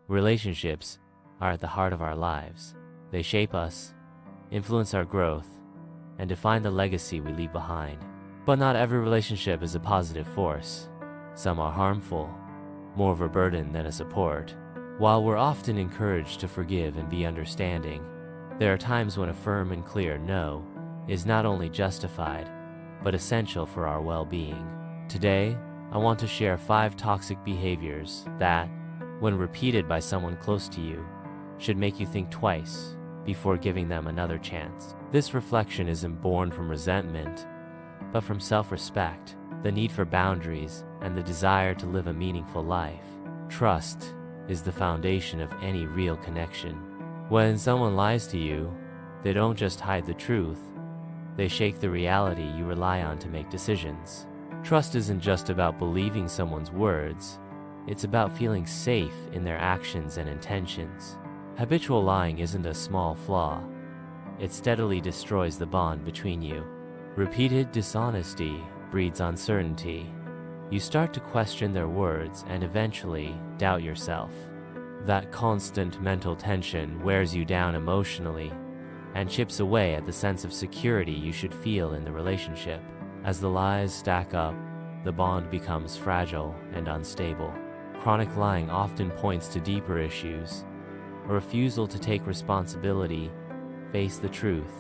Relationships are at the heart of our lives. They shape us, influence our growth, and define the legacy we leave behind. But not every relationship is a positive force. Some are harmful, more of a burden than a support. While we're often encouraged to forgive and be understanding, there are times when a firm and clear no is not only justified, but essential for our well-being. Today, I want to share 5 toxic behaviors that, when repeated by someone close to you, should make you think twice before giving them another chance. This reflection isn't born from resentment, but from self-respect, the need for boundaries, and the desire to live a meaningful life. Trust is the foundation of any real connection. When someone lies to you, they don't just hide the truth, they shake the reality you rely on to make decisions. Trust isn't just about believing someone's words, it's about feeling safe in their actions and intentions. Habitual lying isn't a small flaw. It steadily destroys the bond between you. Repeated dishonesty breeds uncertainty. You start to question their words and eventually doubt yourself. That constant mental tension wears you down emotionally and chips away at the sense of security you should feel in the relationship. As the lies stack up, the bond becomes fragile and unstable. Chronic lying often points to deeper issues: a refusal to take responsibility, face the truth,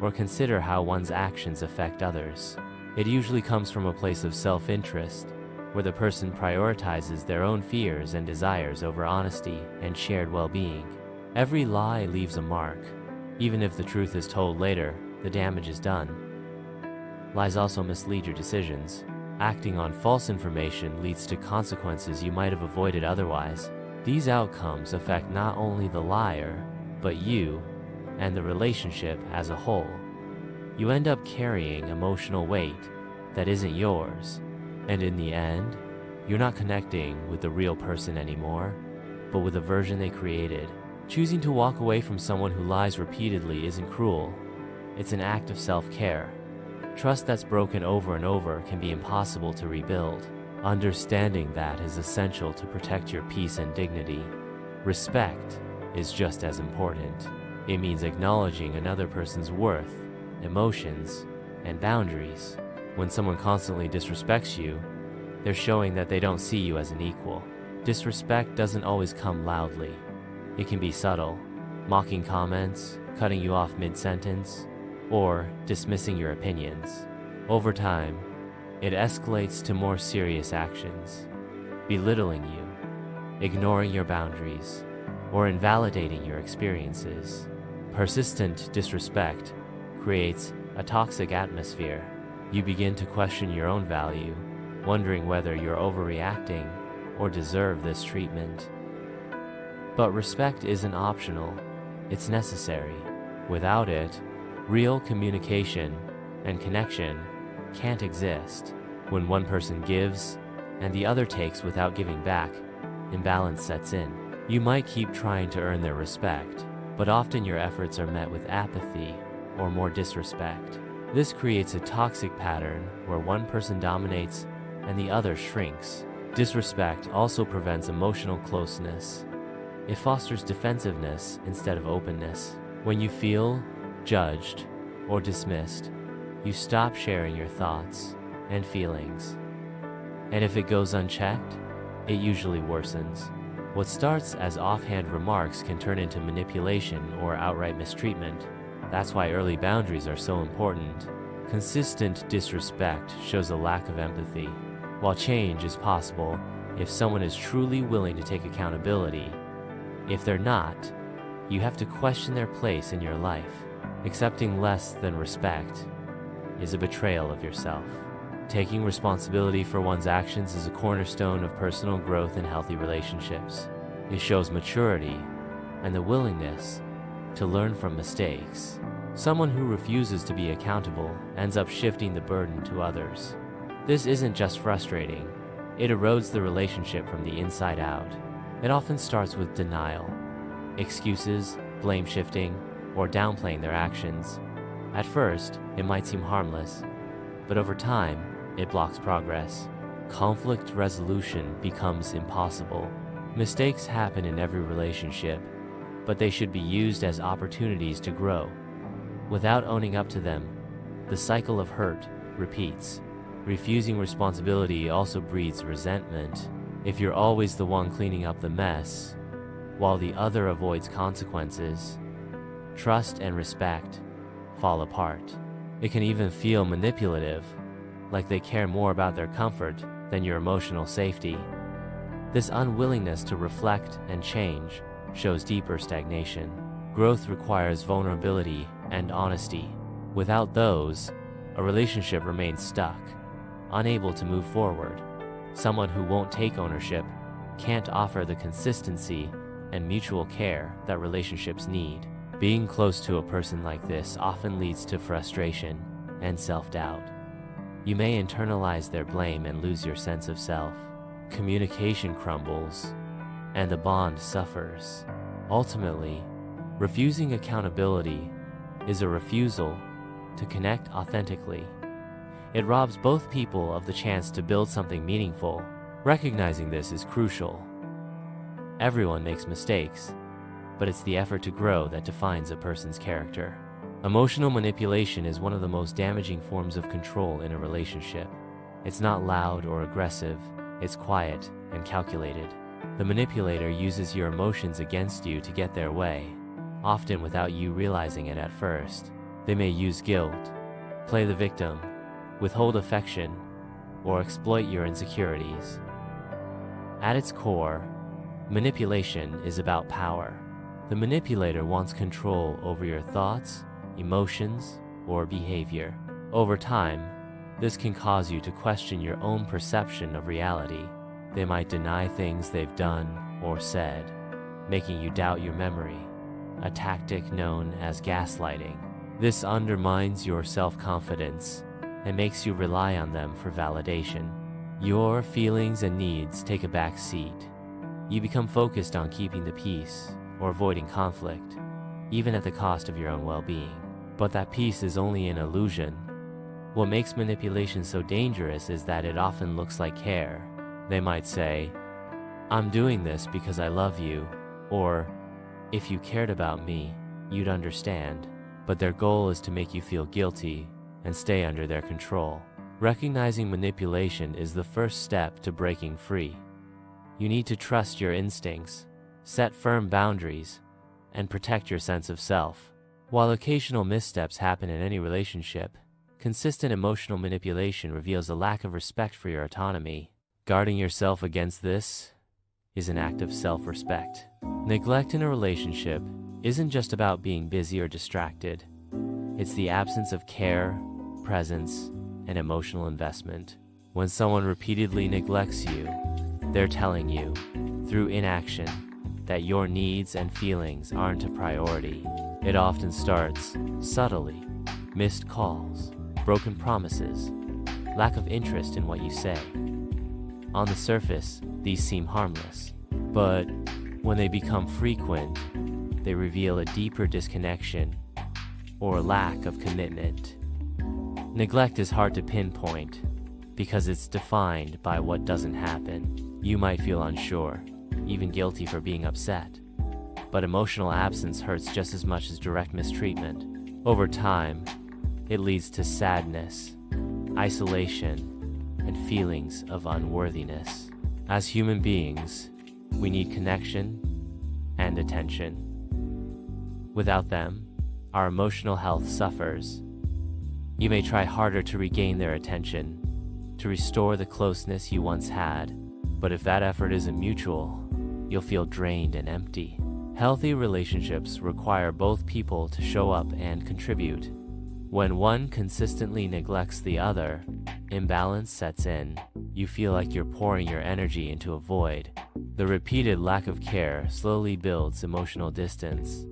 or consider how one's actions affect others. It usually comes from a place of self-interest, where the person prioritizes their own fears and desires over honesty and shared well-being. Every lie leaves a mark. Even if the truth is told later, the damage is done. Lies also mislead your decisions. Acting on false information leads to consequences you might have avoided otherwise. These outcomes affect not only the liar, but you and the relationship as a whole. You end up carrying emotional weight that isn't yours, and in the end, you're not connecting with the real person anymore, but with the version they created. Choosing to walk away from someone who lies repeatedly isn't cruel. It's an act of self-care. Trust that's broken over and over can be impossible to rebuild. Understanding that is essential to protect your peace and dignity. Respect is just as important. It means acknowledging another person's worth, emotions, and boundaries. When someone constantly disrespects you, they're showing that they don't see you as an equal. Disrespect doesn't always come loudly. It can be subtle, mocking comments, cutting you off mid-sentence, or dismissing your opinions. Over time, it escalates to more serious actions, belittling you, ignoring your boundaries, or invalidating your experiences. Persistent disrespect creates a toxic atmosphere. You begin to question your own value, wondering whether you're overreacting or deserve this treatment. But respect isn't optional, it's necessary. Without it, real communication and connection can't exist. When one person gives and the other takes without giving back, imbalance sets in. You might keep trying to earn their respect, but often your efforts are met with apathy or more disrespect. This creates a toxic pattern where one person dominates and the other shrinks. Disrespect also prevents emotional closeness. It fosters defensiveness instead of openness. When you feel judged or dismissed, you stop sharing your thoughts and feelings. And if it goes unchecked, it usually worsens. What starts as offhand remarks can turn into manipulation or outright mistreatment. That's why early boundaries are so important. Consistent disrespect shows a lack of empathy. While change is possible if someone is truly willing to take accountability, if they're not, you have to question their place in your life. Accepting less than respect is a betrayal of yourself. Taking responsibility for one's actions is a cornerstone of personal growth and healthy relationships. It shows maturity and the willingness to learn from mistakes. Someone who refuses to be accountable ends up shifting the burden to others. This isn't just frustrating, it erodes the relationship from the inside out. It often starts with denial, excuses, blame shifting, or downplaying their actions. At first, it might seem harmless, but over time, it blocks progress. Conflict resolution becomes impossible. Mistakes happen in every relationship, but they should be used as opportunities to grow. Without owning up to them, the cycle of hurt repeats. Refusing responsibility also breeds resentment. If you're always the one cleaning up the mess, while the other avoids consequences, trust and respect fall apart. It can even feel manipulative, like they care more about their comfort than your emotional safety. This unwillingness to reflect and change shows deeper stagnation. Growth requires vulnerability and honesty. Without those, a relationship remains stuck, unable to move forward. Someone who won't take ownership can't offer the consistency and mutual care that relationships need. Being close to a person like this often leads to frustration and self-doubt. You may internalize their blame and lose your sense of self. Communication crumbles, and the bond suffers. Ultimately, refusing accountability is a refusal to connect authentically. It robs both people of the chance to build something meaningful. Recognizing this is crucial. Everyone makes mistakes, but it's the effort to grow that defines a person's character. Emotional manipulation is one of the most damaging forms of control in a relationship. It's not loud or aggressive, it's quiet and calculated. The manipulator uses your emotions against you to get their way, often without you realizing it at first. They may use guilt, play the victim, withhold affection, or exploit your insecurities. At its core, manipulation is about power. The manipulator wants control over your thoughts, emotions, or behavior. Over time, this can cause you to question your own perception of reality. They might deny things they've done or said, making you doubt your memory, a tactic known as gaslighting. This undermines your self-confidence and makes you rely on them for validation. Your feelings and needs take a back seat. You become focused on keeping the peace or avoiding conflict, even at the cost of your own well-being. But that peace is only an illusion. What makes manipulation so dangerous is that it often looks like care. They might say, "I'm doing this because I love you," or "If you cared about me, you'd understand." But their goal is to make you feel guilty and stay under their control. Recognizing manipulation is the first step to breaking free. You need to trust your instincts, set firm boundaries, and protect your sense of self. While occasional missteps happen in any relationship, consistent emotional manipulation reveals a lack of respect for your autonomy. Guarding yourself against this is an act of self-respect. Neglect in a relationship isn't just about being busy or distracted. It's the absence of care, presence, and emotional investment. When someone repeatedly neglects you, they're telling you, through inaction, that your needs and feelings aren't a priority. It often starts subtly: missed calls, broken promises, lack of interest in what you say. On the surface, these seem harmless, but when they become frequent, they reveal a deeper disconnection or lack of commitment. Neglect is hard to pinpoint because it's defined by what doesn't happen. You might feel unsure, even guilty for being upset, but emotional absence hurts just as much as direct mistreatment. Over time, it leads to sadness, isolation, and feelings of unworthiness. As human beings, we need connection and attention. Without them, our emotional health suffers. You may try harder to regain their attention, to restore the closeness you once had, but if that effort isn't mutual, you'll feel drained and empty. Healthy relationships require both people to show up and contribute. When one consistently neglects the other, imbalance sets in. You feel like you're pouring your energy into a void. The repeated lack of care slowly builds emotional distance.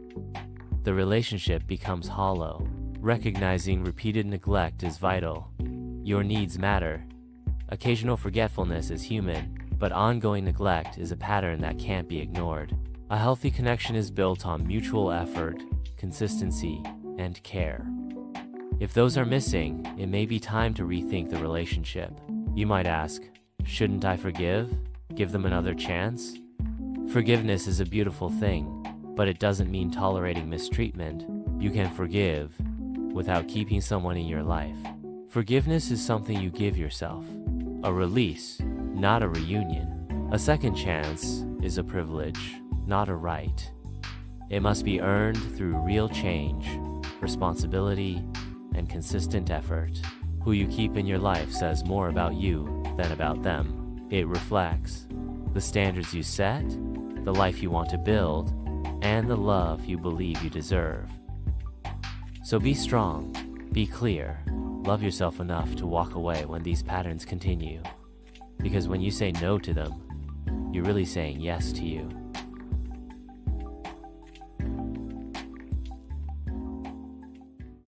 The relationship becomes hollow. Recognizing repeated neglect is vital. Your needs matter. Occasional forgetfulness is human, but ongoing neglect is a pattern that can't be ignored. A healthy connection is built on mutual effort, consistency, and care. If those are missing, it may be time to rethink the relationship. You might ask, shouldn't I forgive? Give them another chance? Forgiveness is a beautiful thing, but it doesn't mean tolerating mistreatment. You can forgive without keeping someone in your life. Forgiveness is something you give yourself, a release, not a reunion. A second chance is a privilege, not a right. It must be earned through real change, responsibility, and consistent effort. Who you keep in your life says more about you than about them. It reflects the standards you set, the life you want to build, and the love you believe you deserve. So be strong, be clear, love yourself enough to walk away when these patterns continue. Because when you say no to them, you're really saying yes to you.